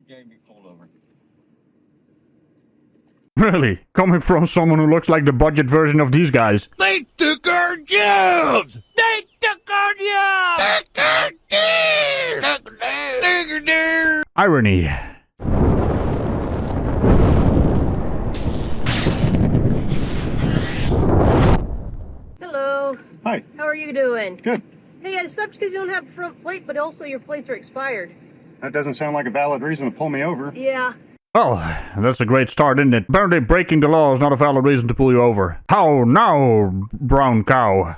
Gave me pulled over. Really? Coming from someone who looks like the budget version of these guys. They took our jobs! They took our jobs! Irony. Hello. Hi. How are you doing? Good. Hey, I stopped because you don't have a front plate, but also your plates are expired. That doesn't sound like a valid reason to pull me over. Yeah. Well, that's a great start, isn't it? Apparently breaking the law is not a valid reason to pull you over. How now, brown cow?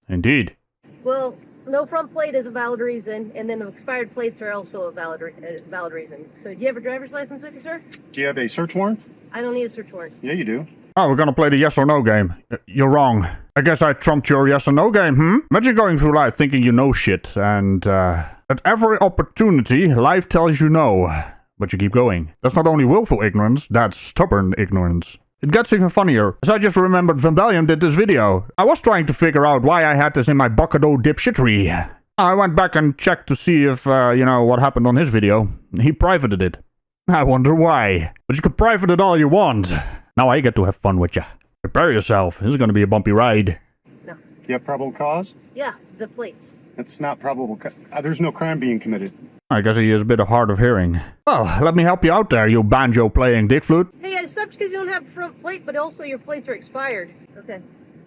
Indeed. Well, no front plate is a valid reason, and then the expired plates are also a valid reason. So, do you have a driver's license with you, sir? Do you have a search warrant? I don't need a search warrant. Yeah, you do. Oh, we're gonna play the yes or no game. You're wrong. I guess I trumped your yes or no game, Imagine going through life thinking you know shit, and, at every opportunity, life tells you no. But you keep going. That's not only willful ignorance, that's stubborn ignorance. It gets even funnier, as I just remembered Vambalion did this video. I was trying to figure out why I had this in my bucket of dipshittery. I went back and checked to see if, what happened on his video. He privated it. I wonder why. But you can private it all you want. Now I get to have fun with you. Prepare yourself. This is gonna be a bumpy ride. No. Do you have probable cause? Yeah, the plates. That's not probable. There's no crime being committed. I guess he is a bit of hard of hearing. Well, let me help you out there, you banjo-playing dick flute. Hey, I stopped because you don't have a front plate, but also your plates are expired. Okay.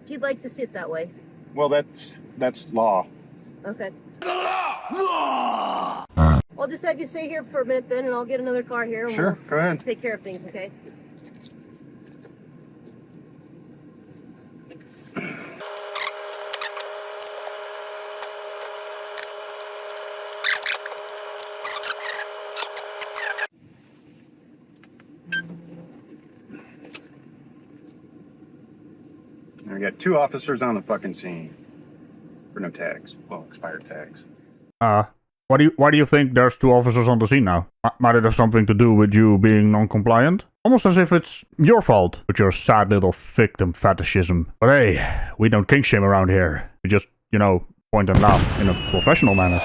If you'd like to sit that way. Well, that's law. Okay. I'll just have you stay here for a minute then, and I'll get another car here. And Sure, go ahead. take care of things, okay? I got 2 officers on the fucking scene. For no tags. Well, expired tags. Why do you think there's 2 officers on the scene now? Might it have something to do with you being non-compliant? Almost as if it's your fault, with your sad little victim fetishism. But hey, we don't kink shame around here. We just, point and laugh in a professional manner.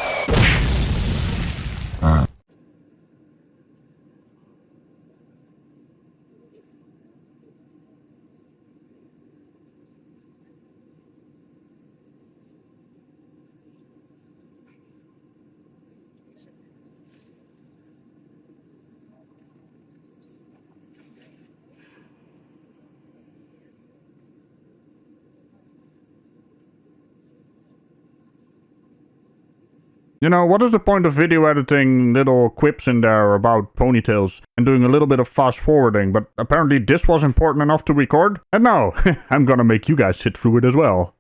What is the point of video editing little quips in there about ponytails and doing a little bit of fast forwarding, but apparently this was important enough to record? And now, I'm gonna make you guys sit through it as well.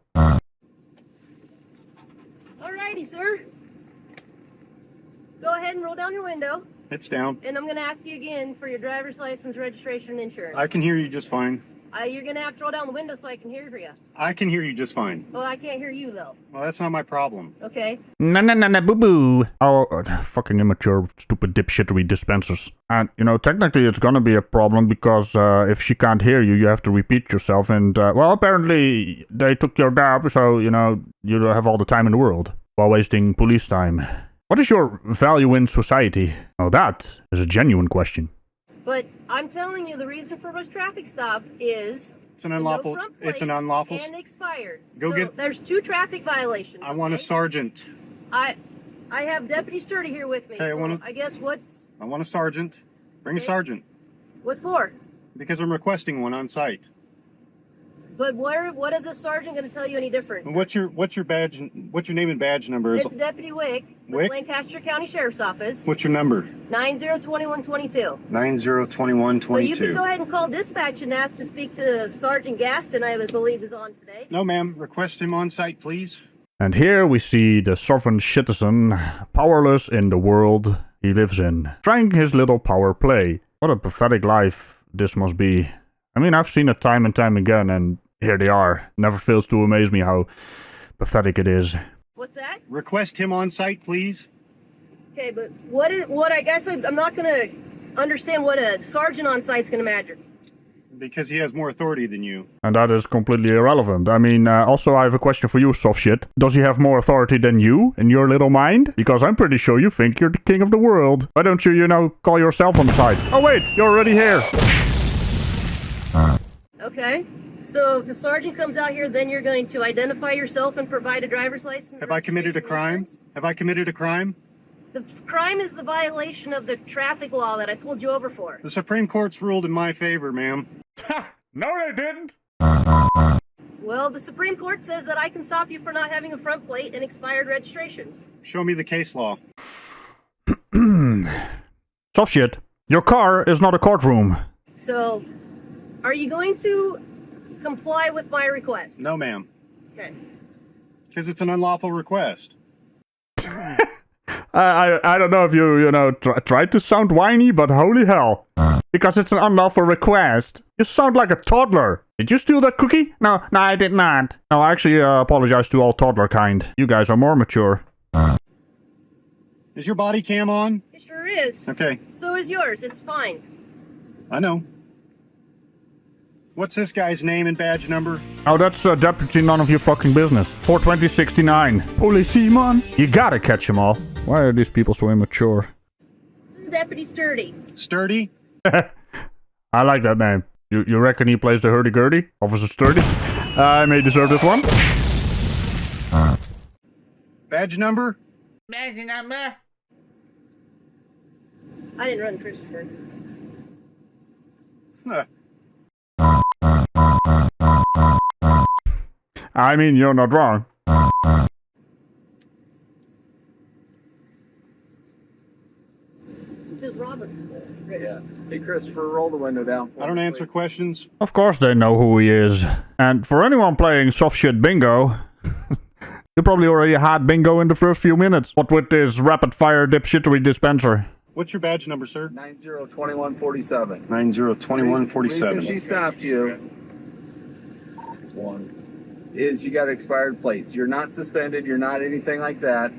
Alrighty, sir. Go ahead and roll down your window, It's down. and I'm gonna ask you again for your driver's license, registration, and insurance. I can hear you just fine. You're gonna have to roll down the window so I can hear you. I can hear you just fine. Well, I can't hear you, though. Well, that's not my problem. Okay? Na boo boo. Oh, fucking immature, stupid dipshittery dispensers. And, technically it's gonna be a problem because, if she can't hear you, you have to repeat yourself and, apparently they took your job, so, you have all the time in the world while wasting police time. What is your value in society? Oh, that is a genuine question. But I'm telling you, the reason for this traffic stop is It's an unlawful. no front plate It's an unlawful. and expired. Go so get- There's 2 traffic violations. I want a okay? sergeant. I have Deputy Sturdy here with me. Okay, I so wanna- I guess what's I want a sergeant. Bring a Okay. sergeant. what for? Because I'm requesting one on site. But what is a sergeant going to tell you any different? What's your badge? What's your name and badge number? It's Deputy Wick with Wick? Lancaster County Sheriff's Office. What's your number? 902122. 902122. So you can go ahead and call dispatch and ask to speak to Sergeant Gaston, I believe is on today. No, ma'am. Request him on site, please. And here we see the sovereign citizen, powerless in the world he lives in, trying his little power play. What a pathetic life this must be. I mean, I've seen it time and time again, and here they are. Never fails to amaze me how pathetic it is. What's that? Request him on site, please. Okay, but what I guess I'm not going to understand what a sergeant on site's going to imagine. Because he has more authority than you. And that is completely irrelevant. I mean, also I have a question for you, Sovshit. Does he have more authority than you in your little mind? Because I'm pretty sure you think you're the king of the world. Why don't you, call yourself on the side? Oh wait, you're already here. Okay. So if the sergeant comes out here, then you're going to identify yourself and provide a driver's license? Have I committed a crime? Have I committed a crime? The crime is the violation of the traffic law that I pulled you over for. The Supreme Court's ruled in my favor, ma'am. No, they didn't. Well, the Supreme Court says that I can stop you for not having a front plate and expired registrations. Show me the case law. Sovshit, your car is not a courtroom. So, are you going to comply with my request? No, ma'am. Okay. Because it's an unlawful request. I don't know if you tried to sound whiny, but holy hell. Because it's an unlawful request. You sound like a toddler. Did you steal that cookie? No, I did not. No, I actually apologize to all toddler kind. You guys are more mature. Is your body cam on? It sure is. Okay, So is yours. It's fine. I know. What's this guy's name and badge number? Oh, that's deputy none of your fucking business. 42069. Policeman. You gotta catch them all. Why are these people so immature? This is Deputy Sturdy. Sturdy? I like that name. You reckon he plays the hurdy-gurdy? Officer Sturdy? I may deserve this one. Badge number? Badge number. I didn't run Christopher. Huh. I mean, you're not wrong. This is Robert's. Yeah. Hey, Christopher, roll the window down. I don't answer questions. Of course they know who he is. And for anyone playing soft shit bingo, you probably already had bingo in the first few minutes. What with this rapid fire dipshittery dispenser? What's your badge number, sir? 902147. 902147. Reason she stopped you, is you got expired plates. You're not suspended. You're not anything like that.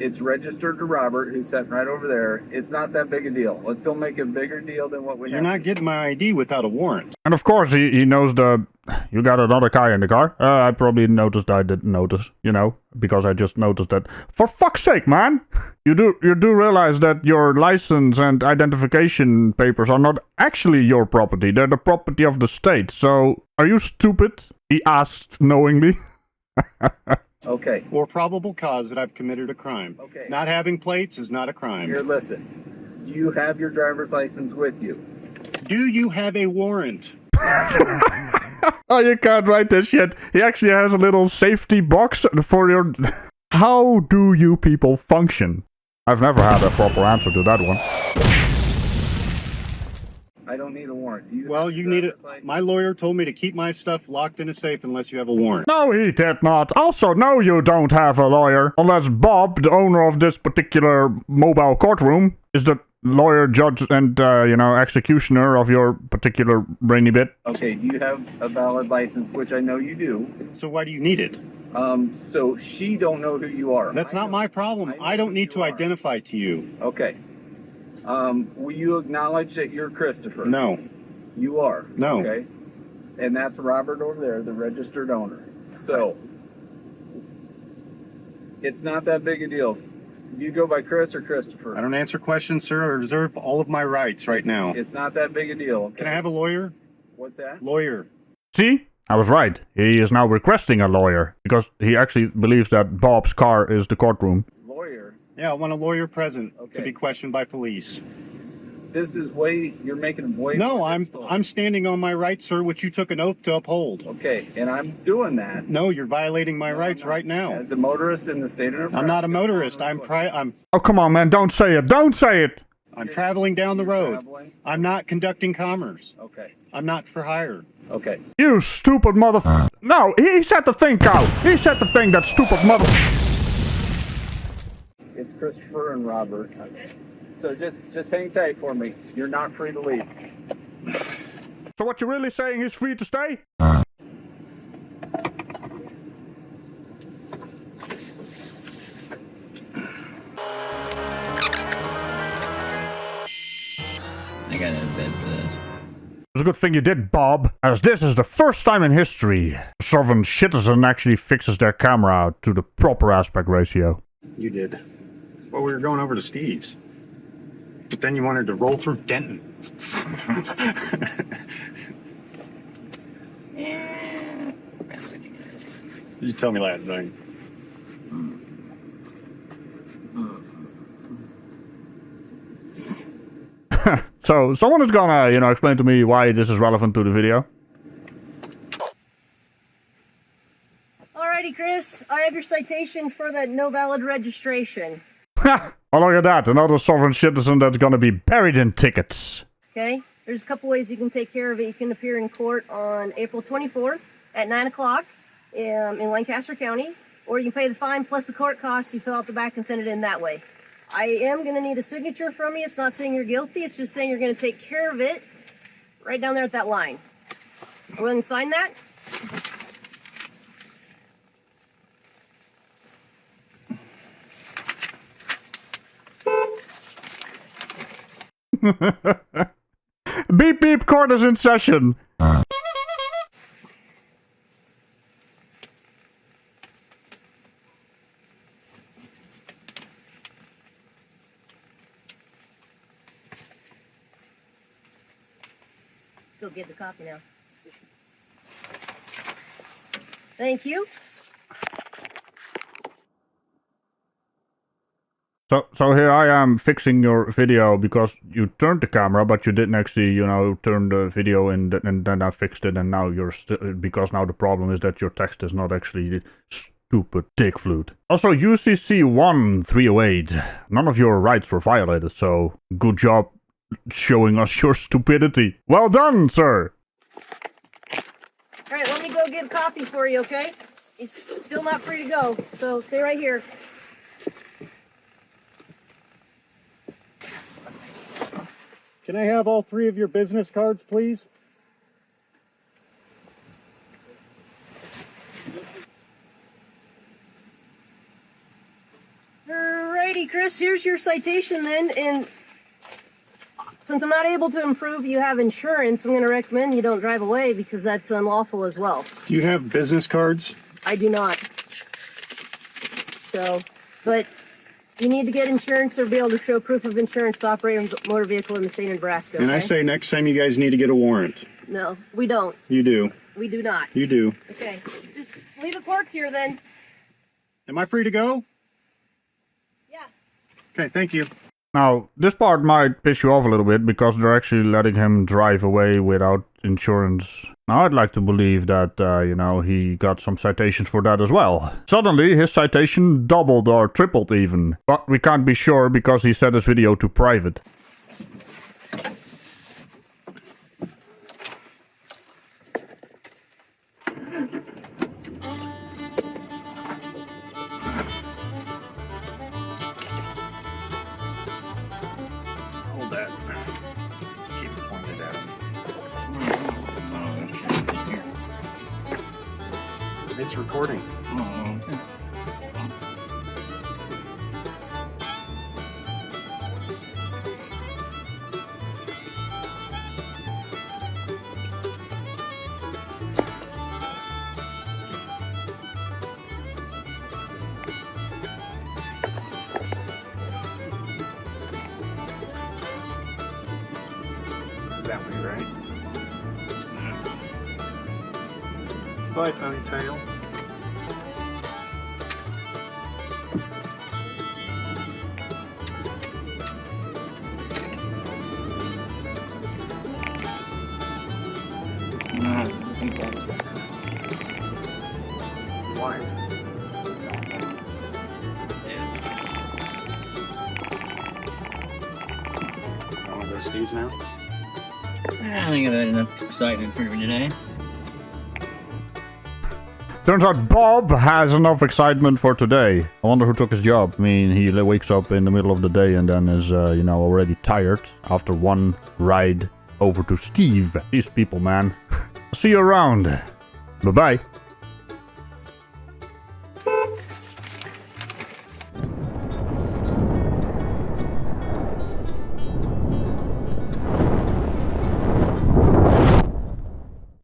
It's registered to Robert, who's sitting right over there. It's not that big a deal. Let's don't make a bigger deal than what we You're have. not getting my ID without a warrant. And of course he knows you got another guy in the car. I probably noticed I didn't notice, because I just noticed that. For fuck's sake, man! You do realize that your license and identification papers are not actually your property. They're the property of the state. So, are you stupid? He asked knowingly. Okay. Or probable cause that I've committed a crime. Okay. Not having plates is not a crime. Here, listen. Do you have your driver's license with you? Do you have a warrant? Oh, you can't write this shit. He actually has a little safety box for your... How do you people function? I've never had a proper answer to that one. I don't need a warrant. Do you Well, have you your need it. driver's license? My lawyer told me to keep my stuff locked in a safe unless you have a warrant. No, he did not. Also, no, you don't have a lawyer. Unless Bob, the owner of this particular mobile courtroom, is the lawyer, judge, and, executioner of your particular brainy bit. Okay, do you have a valid license, which I know you do? So why do you need it? So she don't know who you are. That's not my problem. I don't need to identify to you. Okay. Will you acknowledge that you're Christopher? No. You are? No. Okay. And that's Robert over there, the registered owner. So, it's not that big a deal. Do you go by Chris or Christopher? I don't answer questions, sir. I reserve all of my rights right now. It's not that big a deal. Okay? Can I have a lawyer? What's that? Lawyer. See? I was right. He is now requesting a lawyer, because he actually believes that Bob's car is the courtroom. Lawyer? Yeah, I want a lawyer present to Okay. be questioned by police. This is you're making way No, more I'm difficult. standing on my rights, sir, which you took an oath to uphold. Okay, and I'm doing that. No, you're violating my No, rights I'm not. right now. As a motorist in the state of Nebraska. I'm not a motorist. I'm Oh, come on, man. Don't say it. Don't say it. traveling down the road. Traveling? I'm not conducting commerce. Okay. I'm not for hire. Okay. You stupid mother... No, he said the thing, cow. He said the thing, that stupid mother... It's Christopher and Robert. So just hang tight for me. You're not free to leave. So what you're really saying, he's free to stay? I got out of bed for this. It's a good thing you did, Bob, as this is the first time in history a sovereign citizen actually fixes their camera to the proper aspect ratio. You did. Well, we were going over to Steve's. But then you wanted to roll through Denton. You told me last night. So, someone is gonna, explain to me why this is relevant to the video. Alrighty, Chris. I have your citation for that no valid registration. Ha! Oh, look at that. Another sovereign citizen that's gonna be buried in tickets. Okay? There's a couple ways you can take care of it. You can appear in court on April 24th at 9 o'clock in Lancaster County, or you can pay the fine plus the court costs. You fill out the back and send it in that way. I am going to need a signature from you. It's not saying you're guilty. It's just saying you're going to take care of it right down there at that line. Go ahead and sign that. Beep beep, court is in session. Go get the copy now. Thank you. So here I am fixing your video because you turned the camera, but you didn't actually, turn the video in, and then I fixed it, and now you're still, because now the problem is that your text is not actually stupid dick flute. Also, UCC 1308, none of your rights were violated, so good job showing us your stupidity. Well done, sir. Alright, let me go get a copy for you, okay? He's still not free to go, so stay right here. Can I have all 3 of your business cards, please? Alrighty, Chris, here's your citation then, and since I'm not able to improve you have insurance, I'm going to recommend you don't drive away because that's unlawful as well. Do you have business cards? I do not. So, but you need to get insurance or be able to show proof of insurance to operate a motor vehicle in the state of Nebraska. And okay? I say next time you guys need to get a warrant. No, we don't. You do. We do not. You do. Okay, just leave the courts here then. Am I free to go? Yeah. Okay, thank you. Now, this part might piss you off a little bit because they're actually letting him drive away without insurance. Now, I'd like to believe that, he got some citations for that as well. Suddenly, his citation doubled or tripled even. But we can't be sure because he set his video to private. Hold that. Keep it pointed at him. It's recording. That way, right? Bye, ponytail. Why? You want to go to Steve's now? I think I've had enough excitement for today. Turns out Bob has enough excitement for today. I wonder who took his job. I mean, he wakes up in the middle of the day and then is, already tired after one ride over to Steve. These people, man. See you around. Bye-bye.